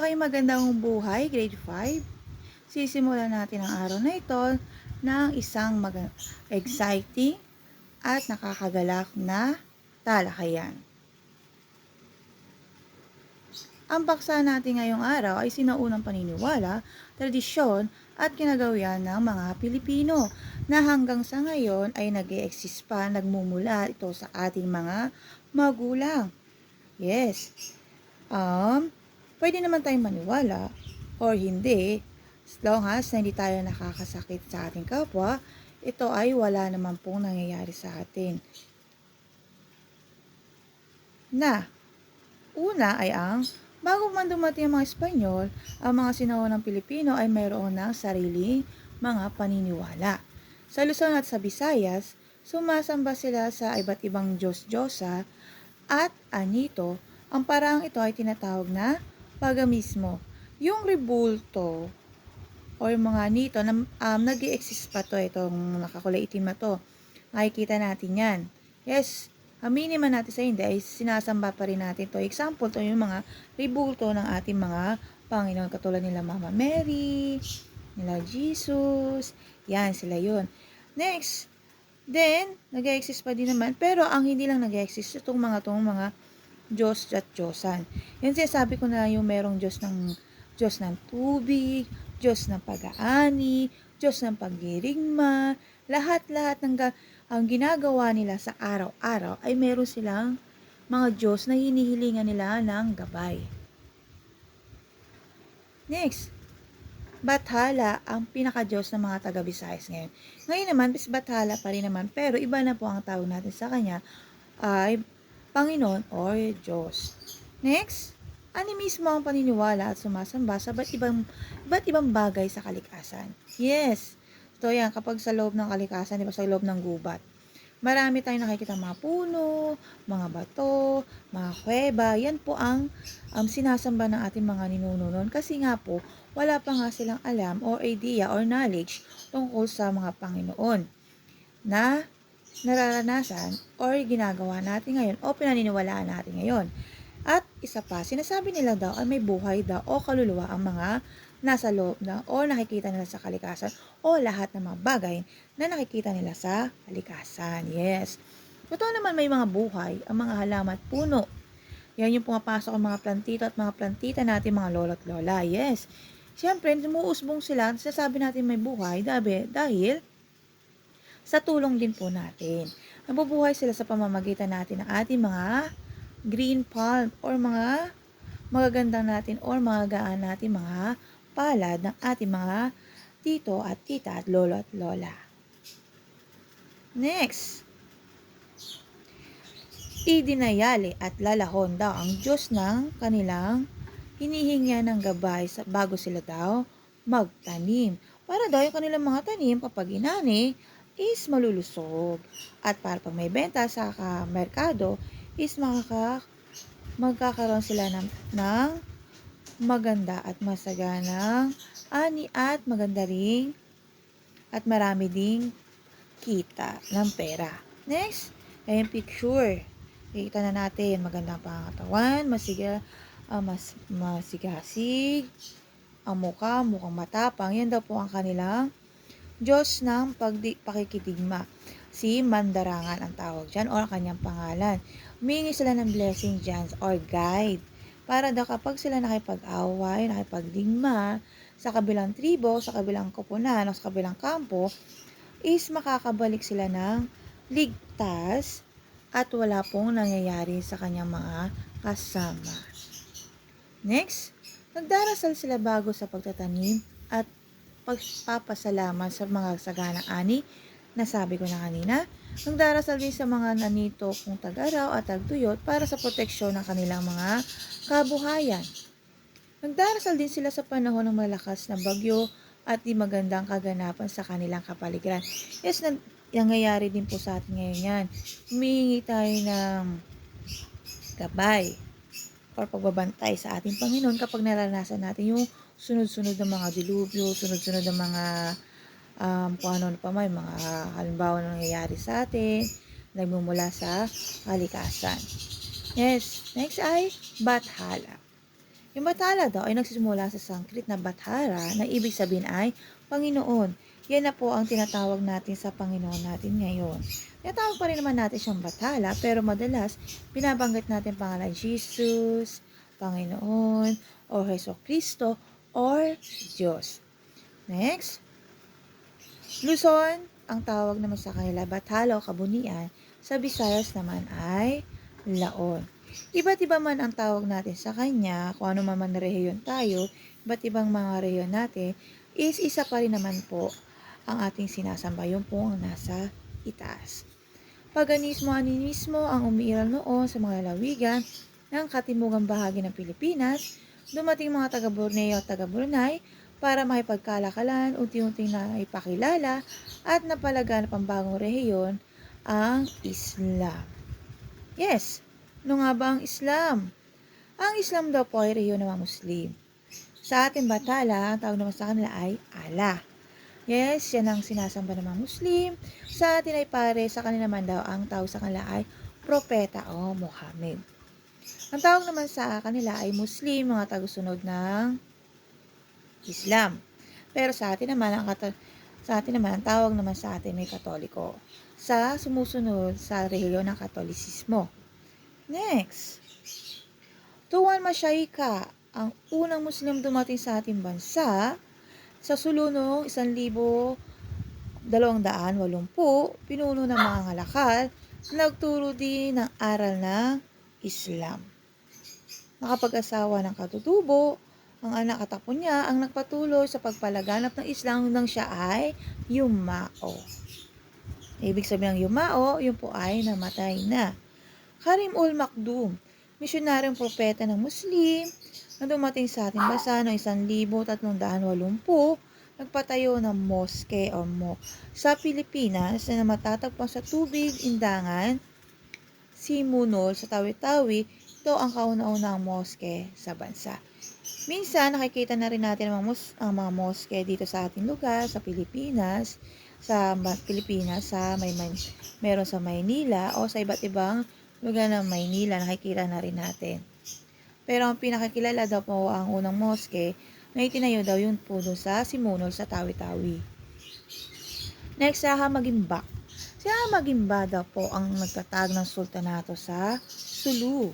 Okay, magandang buhay, grade 5. Sisimulan natin ang araw na ito ng isang exciting at nakakagalak na talakayan. Ang paksa natin ngayong araw ay sinaunang paniniwala, tradisyon at kinagawian ng mga Pilipino na hanggang sa ngayon ay nag-e-exist pa, nagmumula ito sa ating mga magulang. Yes. Pwede naman tayong maniwala or hindi, as long as na hindi tayo nakakasakit sa ating kapwa, ito ay wala naman pong nangyayari sa atin. Una ay bago man dumating ang mga Espanyol, ang mga sinaunang Pilipino ay mayroon ng sariling mga paniniwala. Sa Luzon at sa Visayas, sumasamba sila sa iba't ibang Diyos-Diyosa at anito. Ang paraang ito ay tinatawag na pagamismo. Yung rebulto o yung mga nito na nag-i-exist pa to, itong nakakulay itim na to. Nakikita natin yan. Yes, aminin man natin sa hindi, ay sinasamba pa rin natin to. Example, to yung mga rebulto ng ating mga Panginoon, katulad nila Mama Mary, nila Jesus, yan, sila yun. Next, then, nag-exist pa din naman, pero ang hindi lang nag-exist, itong mga Diyos at Diyosan. Yan sinasabi ko na yung merong Diyos ng tubig, Diyos ng pag-aani, Diyos ng paglirigma, lahat-lahat ang ginagawa nila sa araw-araw ay meron silang mga Diyos na hinihilingan nila ng gabay. Next, Bathala ang pinaka-Diyos ng mga taga-Visayas ngayon. Ngayon naman, Bathala pa rin naman, pero iba na po ang tawag natin sa kanya ay Panginoon or Diyos. Next, animismo ang paniniwala at sumasamba sa iba't ibang bagay sa kalikasan. Yes, ito yan, kapag sa loob ng kalikasan, di ba, sa loob ng gubat. Marami tayong nakikita mga puno, mga bato, mga kuweba. Yan po ang sinasamba ng ating mga ninuno kasi nga po, wala pa nga silang alam or idea or knowledge tungkol sa mga Panginoon na nararanasan or ginagawa natin ngayon o pinaniniwalaan natin ngayon. At isa pa, sinasabi nila daw ay may buhay daw o kaluluwa ang mga nasa loob na o nakikita nila sa kalikasan o lahat ng mga bagay na nakikita nila sa kalikasan. Yes. Totoo naman may mga buhay, ang mga halaman at puno. Yan yung pumapasok ang mga plantito at mga plantita natin, mga lolo at lola. Yes. Siyempre, umuusbong sila, sinasabi natin may buhay dahil sa tulong din po natin. Nabubuhay sila sa pamamagitan natin ng ating mga green palm or mga magagandang natin or magagaan natin mga palad ng ating mga tito at tita at lolo at lola. Next, idinayali at lalahon daw ang Diyos ng kanilang hinihinga ng gabay bago sila daw magtanim. Para daw yung kanilang mga tanim kapag inani is malulusog. At para pag may benta sa merkado is magkakaroon sila ng maganda at masaganang ani at maganda ring at marami ding kita ng pera. Next, ay yung picture. Kita na natin, magandang pangatawan, masigasig, ang mukhang matapang. Yan daw po ang kanilang Diyos ng pakikidigma. Si Mandarangan ang tawag dyan or kanyang pangalan. Humingi sila ng blessing dyan or guide. Para daw kapag sila nakipag-away, nakipagdigma sa kabilang tribo, sa kabilang koponan o sa kabilang kampo, is makakabalik sila ng ligtas at wala pong nangyayari sa kanyang mga kasama. Next, nagdarasal sila bago sa pagtatanim at pagpapasalamat sa mga saganang ani na sabi ko na kanina. Nagdarasal din sa mga nanito kung tag-araw at tagtuyot para sa proteksyon ng kanilang mga kabuhayan. Nagdarasal din sila sa panahon ng malakas na bagyo at di magandang kaganapan sa kanilang kapaligiran. Yes, nangyayari din po sa atin ngayon yan. Humihingi tayo ng gabay or pagbabantay sa ating Panginoon kapag naranasan natin yung sunod-sunod ng mga dilubyo, sunod-sunod ng mga kung ano pa may mga halimbawa na nangyayari sa atin, nagmumula sa kalikasan. Yes, next ay Bathala. Yung Bathala daw ay nagsisimula sa Sanskrit na Bathara na ibig sabihin ay Panginoon. Yan na po ang tinatawag natin sa Panginoon natin ngayon. Tinatawag pa rin naman natin siyang Bathala pero madalas binabanggit natin pangalan Jesus, Panginoon, o Heso Kristo, or Diyos. Next, Luzon, ang tawag naman sa kanila Bathala o Kabunian, sa Visayas naman ay Laon. Iba't iba man ang tawag natin sa kanya, kung ano man rehiyon tayo, iba't ibang mga rehiyon natin, is isa pa rin naman po ang ating sinasamba, yung po ang nasa itaas. Paganismo animismo ang umiiral noon sa mga lalawigan ng katimugang bahagi ng Pilipinas. Dumating mga taga Borneo at taga Brunei para makipagkalakalan, unti-unting na ipakilala at napalaganap ang bagong rehiyon, ang Islam. Yes, ano nga ba ang Islam? Ang Islam daw po ay rehiyon ng mga Muslim. Sa ating Bathala, ang tawag naman sa kanila ay Allah. Yes, yan ang sinasamba ng mga Muslim. Sa atin ay pare, sa kanila naman daw, ang tawag sa kanila ay Propeta o Muhammad. Ang tawag naman sa kanila ay Muslim, mga tagusunod ng Islam. Pero sa atin naman, ang tawag naman sa atin ay Katoliko. Sa sumusunod sa rehiyon ng Katolisismo. Next, Tuan Mashayika, ang unang Muslim dumating sa ating bansa sa sulunong 1280, pinuno ng mga ngalakal, nagturo din ng aral ng Islam. Nakapag-asawa ng katutubo, ang anak at apo niya ang nagpatuloy sa pagpalaganap ng Islam nang siya ay yumao. Ibig sabihin ng yumao, yun po ay namatay na. Karim ul Makdum, misyonaryong propeta ng Muslim na dumating sa ating bansa noong 1380, nagpatayo ng moske o sa Pilipinas na matatagpuan sa tubig, indangan, Simunol sa Tawi-Tawi. Ito ang kauna-unang moske sa bansa. Minsan, nakikita na rin natin ang mga moske dito sa ating lugar, sa Pilipinas, meron sa Maynila o sa iba't ibang lugar ng Maynila, nakikita na rin natin. Pero ang pinakakilala daw po ang unang moske na itinayo daw yun po doon sa Simunol sa Tawi-Tawi. Next, sa Hamagimba. Si Hamagimba daw po ang nagtatag ng sultanato sa Sulu.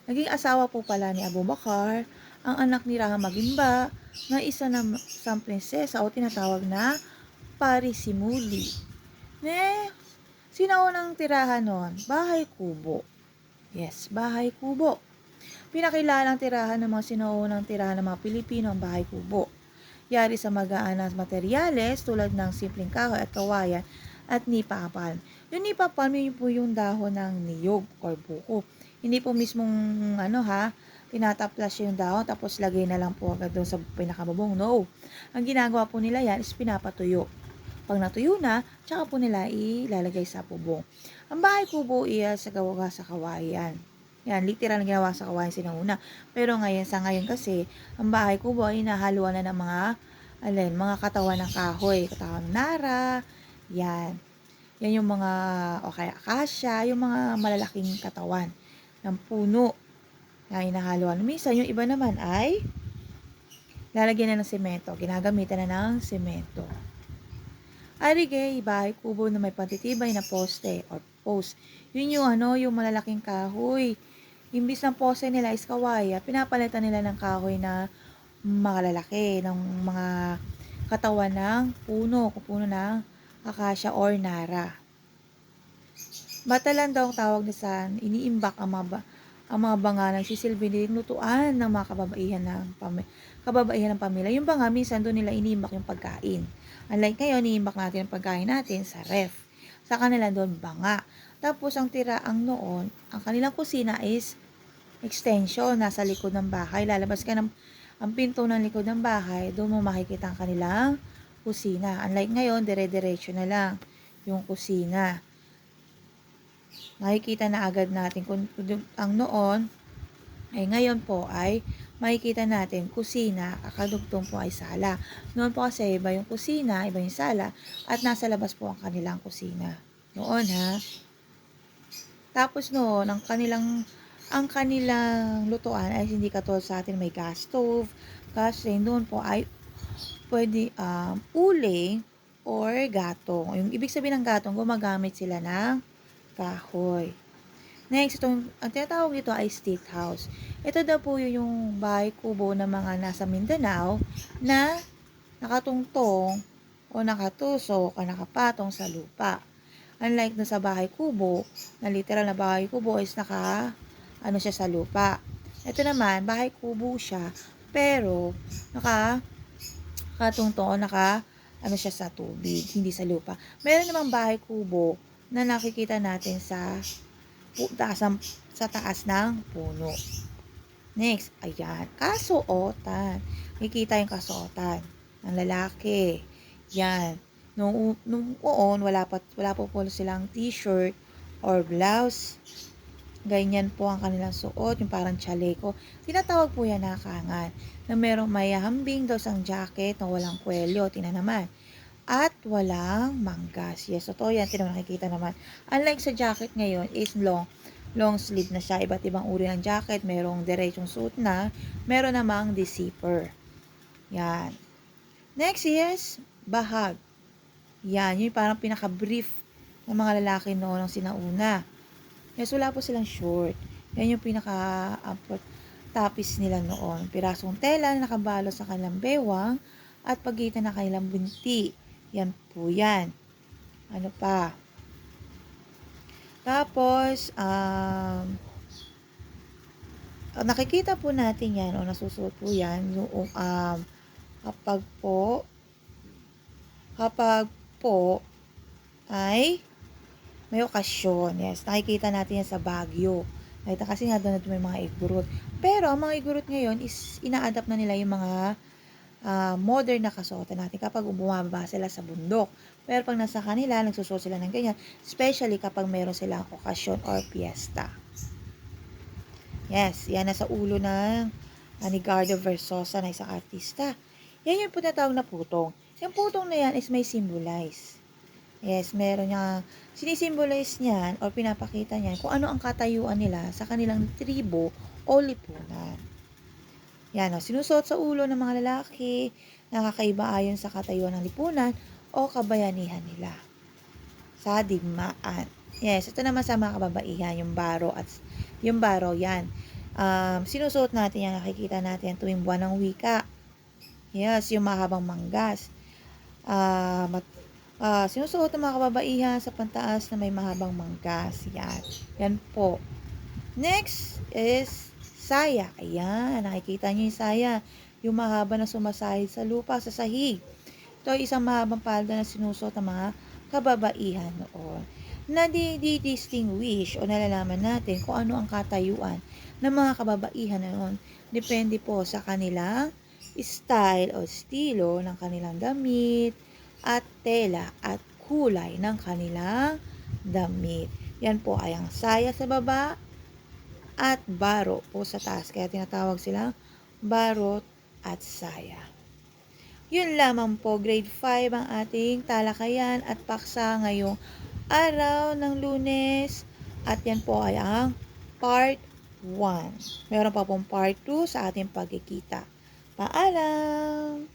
Naging asawa po pala ni Abu Bakar, ang anak ni Hamagimba, na isa ng isang prinsesa o tinatawag na Parisimuli. Sino unang tirahan nun? Bahay Kubo. Yes, Bahay Kubo. Pinakilalang tirahan ng mga sinuunang tirahan ng mga Pilipino ang Bahay Kubo. Yari sa magaan na materyales tulad ng simpleng kahoy at kawayan at nipa palm. Yung nipa palm, yun po yung dahon ng niyog or buko. Hindi po mismong tinataplas yung dahon tapos lagay na lang po agad doon sa pinakababong. No. Ang ginagawa po nila yan is pinapatuyo. Pag natuyo na, tsaka po nila ilalagay sa bubong. Ang Bahay Kubo sa gawa sa kawayan. Yan, literal na ginawa sa kawayan sinauna. Pero sa ngayon kasi, ang Bahay Kubo ay nahaluan na ng mga katawan ng kahoy, katawan ng nara, yan. Yan yung mga, akasya, yung mga malalaking katawan ng puno na inahaluan. Minsan, yung iba naman ay lalagyan na ng semento, ginagamitan na ng semento. Arigay, Bahay Kubo na may pantitibay na poste or post. Yun yung malalaking kahoy. Imbis ng poste nila is kawaya, pinapalitan nila ng kahoy na malalaki, ng mga katawan ng puno ng akasya or nara. Batalan daw ang tawag na saan, iniimbak ang mga banga ng sisilbing lutuan ng mga kababaihan ng pamilya. Yung banga, minsan doon nila iniimbak yung pagkain. Unlike ngayon, iniimbak natin ang pagkain natin sa ref. Sa kanila doon, banga. Tapos, ang kanilang kusina is extension, nasa likod ng bahay. Lalabas ka ang pinto ng likod ng bahay, doon mo makikita ang kanilang kusina. Unlike ngayon, dire-diretso na lang yung kusina. Makikita na agad natin kung ang noon, ngayon po ay makikita natin kusina, kakadugtong po ay sala. Noon po kasi iba yung kusina, iba yung sala, at nasa labas po ang kanilang kusina. Noon Tapos noon, ang kanilang ang kanilang lutuan ay hindi katulad sa atin may gas stove, kasi doon po ay puwede, uling or gatong. Yung ibig sabihin ng gatong, gumagamit sila ng kahoy. Next, ang tinatawag dito ay stick house. Ito daw po yung bahay kubo ng mga nasa Mindanao na nakatungtong o nakatusok o nakapatong sa lupa. Unlike dun sa bahay kubo, na literal na bahay kubo is ano siya sa lupa. Ito naman, bahay kubo siya, pero nakatungtong o ano siya sa tubig, hindi sa lupa. Meron namang bahay kubo na nakikita natin taas ng, sa taas ng puno. Next, ayan, kasuotan. Nakikita yung kasuotan ng lalaki. Yan. Nung wala po po silang t-shirt or blouse. Ganyan po ang kanilang suot, yung parang chaleko. Tinatawag po yan na kangan. Na merong may hambing daw sang jacket na walang kwelyo. Tingnan naman. At walang manggas. Yes, totoo yan. Nakikita naman. Unlike sa jacket ngayon, is long sleeve na siya. Iba't ibang uri ng jacket. Merong diretsong suot na. Meron namang zipper. Yan. Next is bahag. Yan. Yung parang pinaka-brief ng mga lalaki noon ng sinauna. Yes, wala po silang short. Yan yung tapis nila noon. Pirasong tela na nakabalo sa kanilang bewang at pagitan ng kanilang binti. Yan po yan. Ano pa? Tapos, nakikita po natin yan o nasusuot po yan yung kapag po ay may okasyon. Yes, nakikita natin yan sa Baguio. Nakita kasi nga doon may mga igurut. Pero ang mga igurut ngayon is ina-adapt na nila yung mga modern na kasuotan natin kapag bumababa sila sa bundok. Pero pag nasa kanila, nagsusuot sila ng ganyan, especially kapag meron silang okasyon or fiesta. Yes, yan nasa ulo ng ni Gardo Versosa na isang artista. Yan yung tinatawag na putong. Yung putong na yan is may symbolize. Yes, meron niya, sinisimbolize niyan or pinapakita niyan kung ano ang katayuan nila sa kanilang tribo o lipunan. Yan, sinusuot sa ulo ng mga lalaki, nakakaiba ayon sa katayuan ng lipunan o kabayanihan nila sa digmaan. Yes, ito naman sa mga kababaihan, yung baro, yan. Sinusuot natin yan, nakikita natin tuwing buwan ng wika. Yes, yung mahabang manggas. Sinusuot ng mga kababaihan sa pantaas na may mahabang manggas. Yan. Yan po. Next is saya. Ayan. Nakikita niyo yung saya. Yung mahaba na sumasahid sa lupa, sa sahig. Ito ay isang mahabang palda na sinusuot ng mga kababaihan noon. Nadi-distinguish o nalalaman natin kung ano ang katayuan ng mga kababaihan noon. Depende po sa kanilang style o estilo ng kanilang damit, at tela at kulay ng kanilang damit. Yan po ay ang saya sa baba at baro po sa taas. Kaya tinatawag silang barot at saya. Yun lamang po, grade 5 ang ating talakayan at paksa ngayong araw ng Lunes. At yan po ay ang part 1. Meron pa pong part 2 sa ating pagkikita. Paalam!